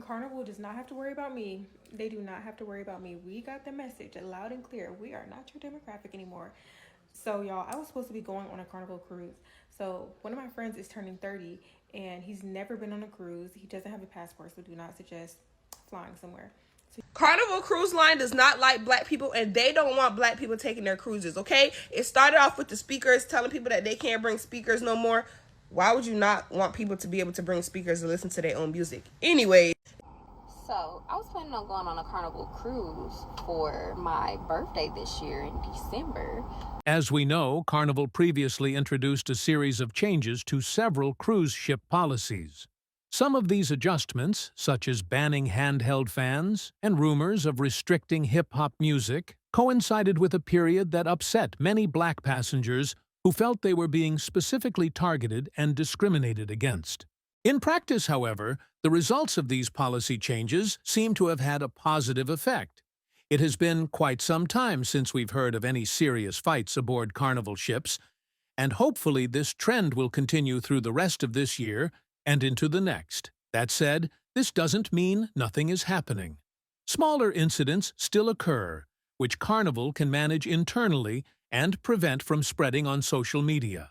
Carnival does not have to worry about me. They do not have to worry about me. We got the message loud and clear. We are not your demographic anymore. So, y'all, I was supposed to be going on a Carnival cruise. So, one of my friends is turning 30 and he's never been on a cruise. He doesn't have a passport, so do not suggest flying somewhere. So, Carnival Cruise Line does not like black people, and they don't want black people taking their cruises, okay? It started off with the speakers telling people that they can't bring speakers no more. Why would you not want people to be able to bring speakers to listen to their own music? Anyway. So, I was planning on going on a Carnival cruise for my birthday this year in December. As we know, Carnival previously introduced a series of changes to several cruise ship policies. Some of these adjustments, such as banning handheld fans and rumors of restricting hip-hop music, coincided with a period that upset many black passengers who felt they were being specifically targeted and discriminated against. In practice, however, the results of these policy changes seem to have had a positive effect. It has been quite some time since we've heard of any serious fights aboard Carnival ships, and hopefully this trend will continue through the rest of this year and into the next. That said, this doesn't mean nothing is happening. Smaller incidents still occur, which Carnival can manage internally and prevent from spreading on social media.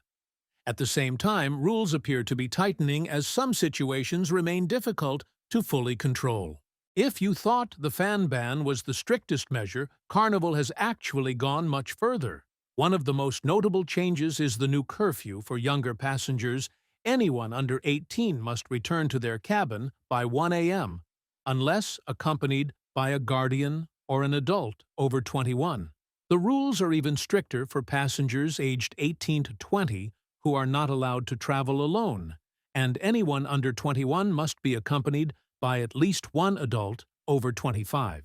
At the same time, rules appear to be tightening as some situations remain difficult to fully control. If you thought the fan ban was the strictest measure, Carnival has actually gone much further. One of the most notable changes is the new curfew for younger passengers. Anyone under 18 must return to their cabin by 1 a.m., unless accompanied by a guardian or an adult over 21. The rules are even stricter for passengers aged 18 to 20 who are not allowed to travel alone, and anyone under 21 must be accompanied by at least one adult over 25.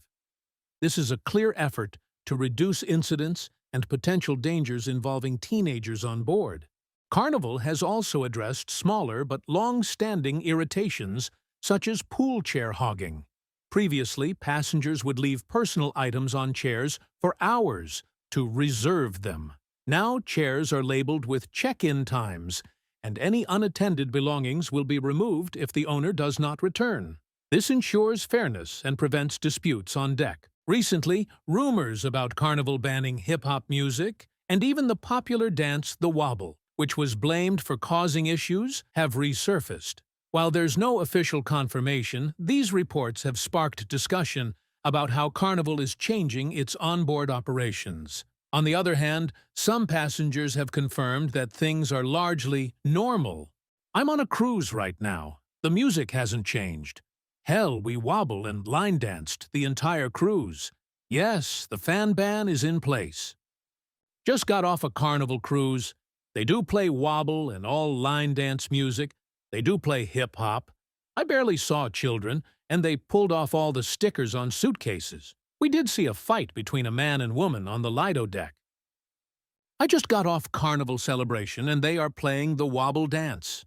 This is a clear effort to reduce incidents and potential dangers involving teenagers on board. Carnival has also addressed smaller but long-standing irritations such as pool chair hogging. Previously, passengers would leave personal items on chairs for hours to reserve them. Now chairs are labeled with check-in times, and any unattended belongings will be removed if the owner does not return. This ensures fairness and prevents disputes on deck. Recently, rumors about Carnival banning hip-hop music and even the popular dance the wobble, which was blamed for causing issues, have resurfaced. While there's no official confirmation, these reports have sparked discussion about how Carnival is changing its onboard operations. On the other hand, some passengers have confirmed that things are largely normal. I'm on a cruise right now. The music hasn't changed. Hell, we wobble and line danced the entire cruise. Yes, the fan ban is in place. Just got off a Carnival cruise. They do play wobble and all line dance music. They do play hip-hop. I barely saw children, and they pulled off all the stickers on suitcases. We did see a fight between a man and woman on the Lido deck. I just got off Carnival Celebration, and they are playing the wobble dance.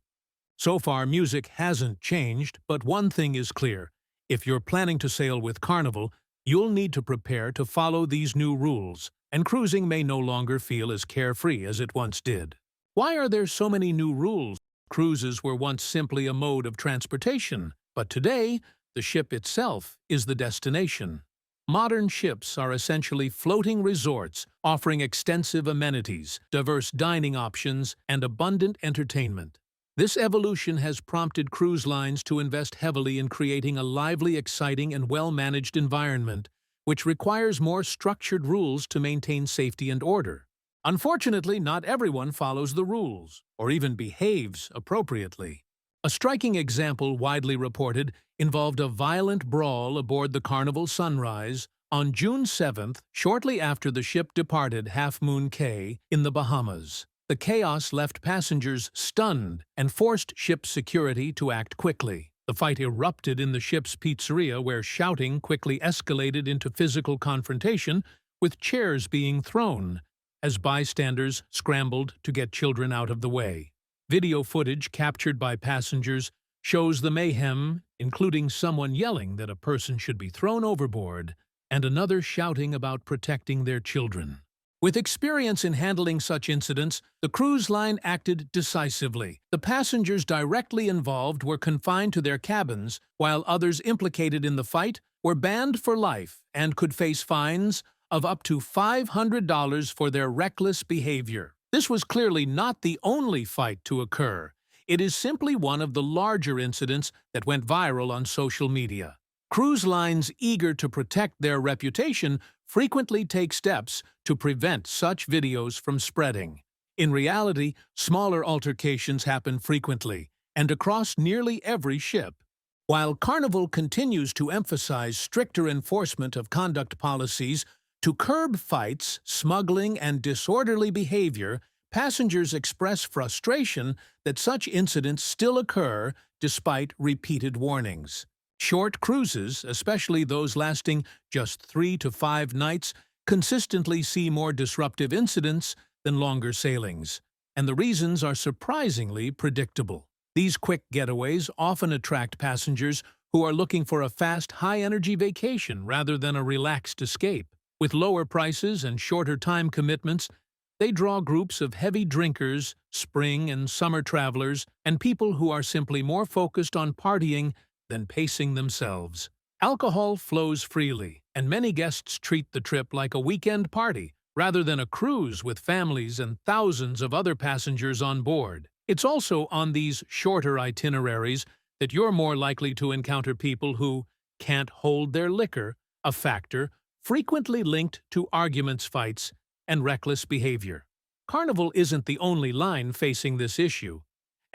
So far, music hasn't changed, but one thing is clear. If you're planning to sail with Carnival, you'll need to prepare to follow these new rules, and cruising may no longer feel as carefree as it once did. Why are there so many new rules? Cruises were once simply a mode of transportation, but today, the ship itself is the destination. Modern ships are essentially floating resorts offering extensive amenities, diverse dining options, and abundant entertainment. This evolution has prompted cruise lines to invest heavily in creating a lively, exciting, and well-managed environment, which requires more structured rules to maintain safety and order. Unfortunately, not everyone follows the rules, or even behaves appropriately. A striking example widely reported involved a violent brawl aboard the Carnival Sunrise on June 7th, shortly after the ship departed Half Moon Cay in the Bahamas. The chaos left passengers stunned and forced ship security to act quickly. The fight erupted in the ship's pizzeria, where shouting quickly escalated into physical confrontation, with chairs being thrown, as bystanders scrambled to get children out of the way. Video footage captured by passengers shows the mayhem, including someone yelling that a person should be thrown overboard and another shouting about protecting their children. With experience in handling such incidents, the cruise line acted decisively. The passengers directly involved were confined to their cabins, while others implicated in the fight were banned for life and could face fines of up to $500 for their reckless behavior. This was clearly not the only fight to occur. It is simply one of the larger incidents that went viral on social media. Cruise lines eager to protect their reputation frequently take steps to prevent such videos from spreading. In reality, smaller altercations happen frequently and across nearly every ship. While Carnival continues to emphasize stricter enforcement of conduct policies to curb fights, smuggling, and disorderly behavior, passengers express frustration that such incidents still occur despite repeated warnings. Short cruises, especially those lasting just 3 to 5 nights, consistently see more disruptive incidents than longer sailings, and the reasons are surprisingly predictable. These quick getaways often attract passengers who are looking for a fast, high-energy vacation rather than a relaxed escape. With lower prices and shorter time commitments, they draw groups of heavy drinkers, spring and summer travelers, and people who are simply more focused on partying than pacing themselves. Alcohol flows freely, and many guests treat the trip like a weekend party rather than a cruise with families and thousands of other passengers on board. It's also on these shorter itineraries that you're more likely to encounter people who can't hold their liquor, a factor frequently linked to arguments, fights, and reckless behavior. Carnival isn't the only line facing this issue.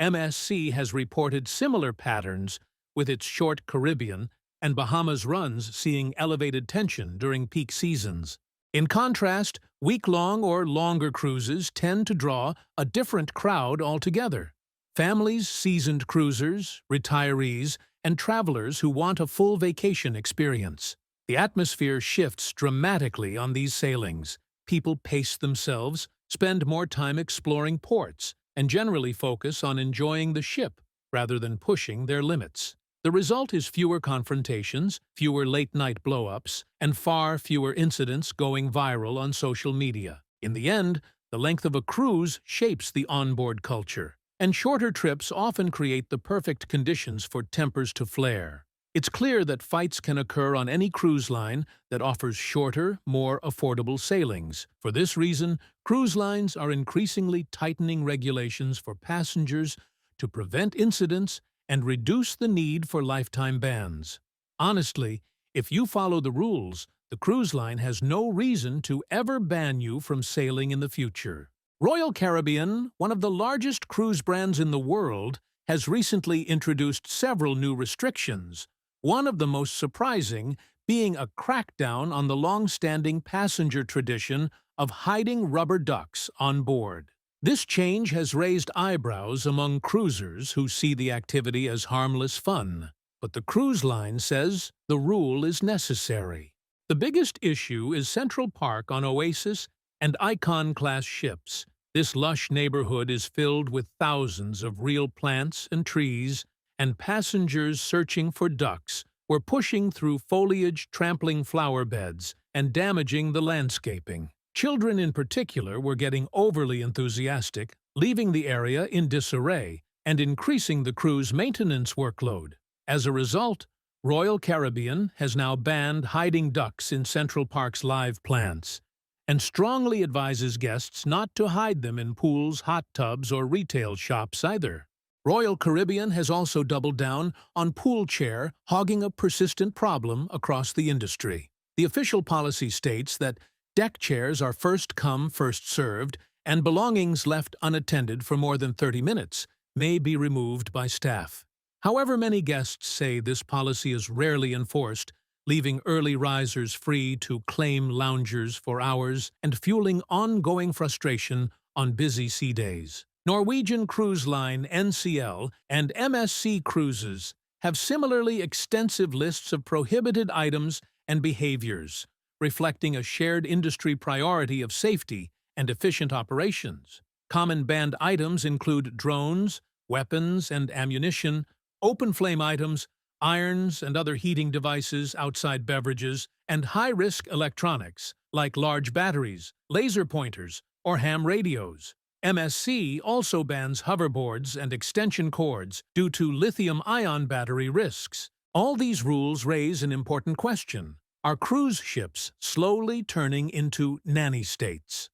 MSC has reported similar patterns with its short Caribbean and Bahamas runs seeing elevated tension during peak seasons. In contrast, week-long or longer cruises tend to draw a different crowd altogether. Families, seasoned cruisers, retirees, and travelers who want a full vacation experience. The atmosphere shifts dramatically on these sailings. People pace themselves, spend more time exploring ports, and generally focus on enjoying the ship rather than pushing their limits. The result is fewer confrontations, fewer late-night blow-ups, and far fewer incidents going viral on social media. In the end, the length of a cruise shapes the onboard culture, and shorter trips often create the perfect conditions for tempers to flare. It's clear that fights can occur on any cruise line that offers shorter, more affordable sailings. For this reason, cruise lines are increasingly tightening regulations for passengers to prevent incidents and reduce the need for lifetime bans. Honestly, if you follow the rules, the cruise line has no reason to ever ban you from sailing in the future. Royal Caribbean, one of the largest cruise brands in the world, has recently introduced several new restrictions, one of the most surprising being a crackdown on the long-standing passenger tradition of hiding rubber ducks on board. This change has raised eyebrows among cruisers who see the activity as harmless fun, but the cruise line says the rule is necessary. The biggest issue is Central Park on Oasis and Icon-class ships. This lush neighborhood is filled with thousands of real plants and trees, and passengers searching for ducks were pushing through foliage, trampling flower beds, and damaging the landscaping. Children in particular were getting overly enthusiastic, leaving the area in disarray and increasing the crew's maintenance workload. As a result, Royal Caribbean has now banned hiding ducks in Central Park's live plants and strongly advises guests not to hide them in pools, hot tubs, or retail shops either. Royal Caribbean has also doubled down on pool chair hogging a persistent problem across the industry. The official policy states that deck chairs are first come, first served, and belongings left unattended for more than 30 minutes may be removed by staff. However, many guests say this policy is rarely enforced, leaving early risers free to claim loungers for hours and fueling ongoing frustration on busy sea days. Norwegian Cruise Line NCL and MSC Cruises have similarly extensive lists of prohibited items and behaviors, reflecting a shared industry priority of safety and efficient operations. Common banned items include drones, weapons and ammunition, open-flame items, irons and other heating devices outside beverages, and high-risk electronics like large batteries, laser pointers, or ham radios. MSC also bans hoverboards and extension cords due to lithium-ion battery risks. All these rules raise an important question. Are cruise ships slowly turning into nanny states?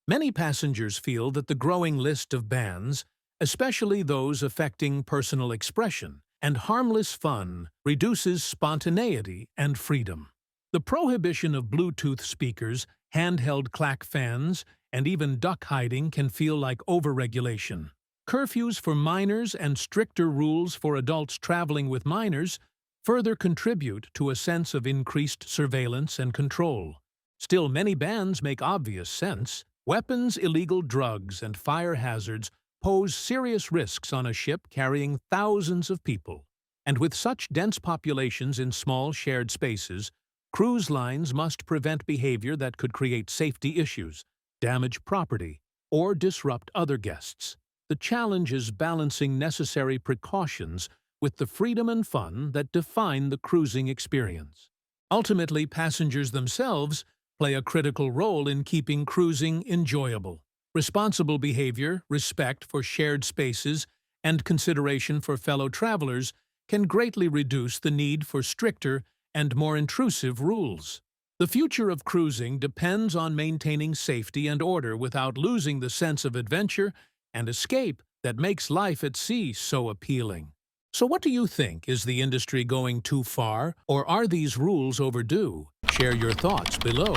Many passengers feel that the growing list of bans, especially those affecting personal expression and harmless fun, reduces spontaneity and freedom. The prohibition of Bluetooth speakers, handheld clack fans, and even duck hiding can feel like overregulation. Curfews for minors and stricter rules for adults traveling with minors further contribute to a sense of increased surveillance and control. Still, many bans make obvious sense. Weapons, illegal drugs, and fire hazards pose serious risks on a ship carrying thousands of people. And with such dense populations in small shared spaces, cruise lines must prevent behavior that could create safety issues, damage property, or disrupt other guests. The challenge is balancing necessary precautions with the freedom and fun that define the cruising experience. Ultimately, passengers themselves play a critical role in keeping cruising enjoyable. Responsible behavior, respect for shared spaces, and consideration for fellow travelers can greatly reduce the need for stricter and more intrusive rules. The future of cruising depends on maintaining safety and order without losing the sense of adventure and escape that makes life at sea so appealing. So what do you think? Is the industry going too far, or are these rules overdue? Share your thoughts below.